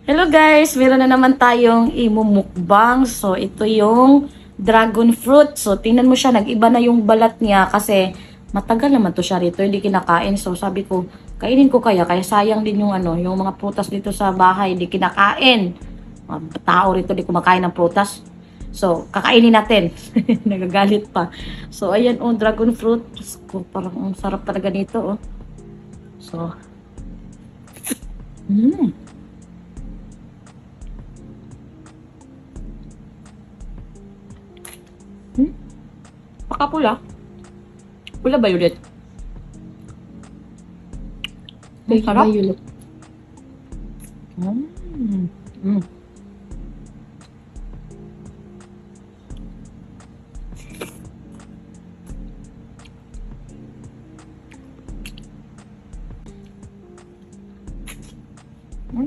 Hello guys, meron na naman tayong imumukbang. So, ito yung dragon fruit. So, tingnan mo siya, nag-iba na yung balat niya kasi matagal naman to siya rito, hindi kinakain. So, sabi ko, kainin ko kaya sayang din yung yung mga prutas dito sa bahay, hindi kinakain. Mga tao rito di kumakain ng prutas. So, kakainin natin. Nagagalit pa. So, ayan oh, dragon fruit. Diyos ko, parang ang sarap talaga nito oh. So, Pakapula. Pula ba ulit? Thank you, Sarap. Violet. Mm. Mm.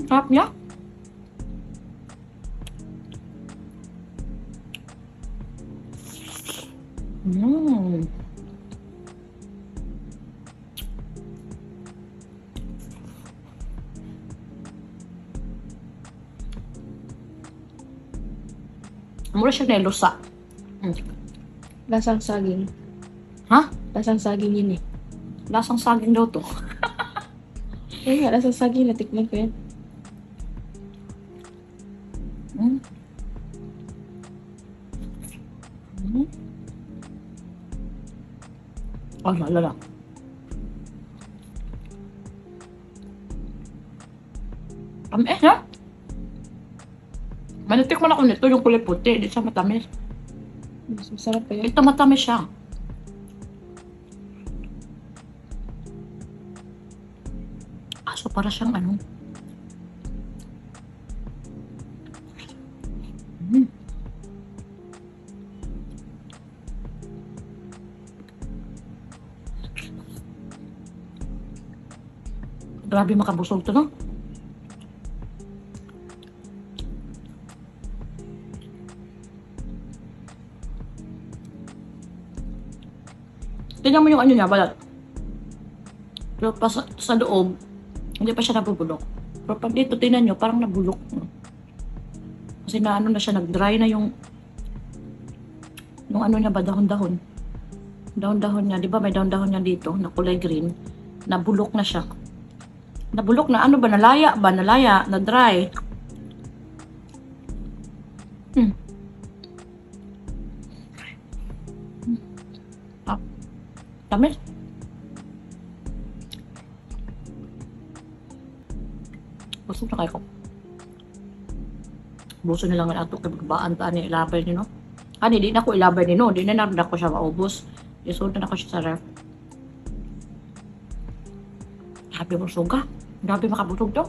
Sarap niya. Mm. Mura siya na lusa. Mm. Lasang saging. Ha? Lasang saging yun eh. Lasang saging daw to. Kaya nga, lasang saging. Natikman ko yan. Mm. Mm. Oh, lala. Ha? Manitikman ako nito, yung kulay puti. Hindi siya matamis. Mas masarap pa yan. Ito matamis siya. So para siyang Mm. Grabe makabusog to, no? Tingnan mo yung niya, balat. Pero pa sa loob, hindi pa siya nabubulok. Pero pag dito, tingnan nyo, parang nabulok. Kasi na na siya, nag-dry na yung niya ba, dahon-dahon. Dahon-dahon niya, di ba may dahon-dahon niya dito, na kulay green. Nabulok na siya. Nabulok na, nalaya ba? Nalaya, na-dry. Tamis. Busog na kayo ko. Buso na lang ang ato kay bagbaan ta ni ilabay ni no. Ani di na ko ilabay ni no, di na ko siya maubos. Isod na ko siya sa ref. Grabe busog ka. Grabe makabusog to.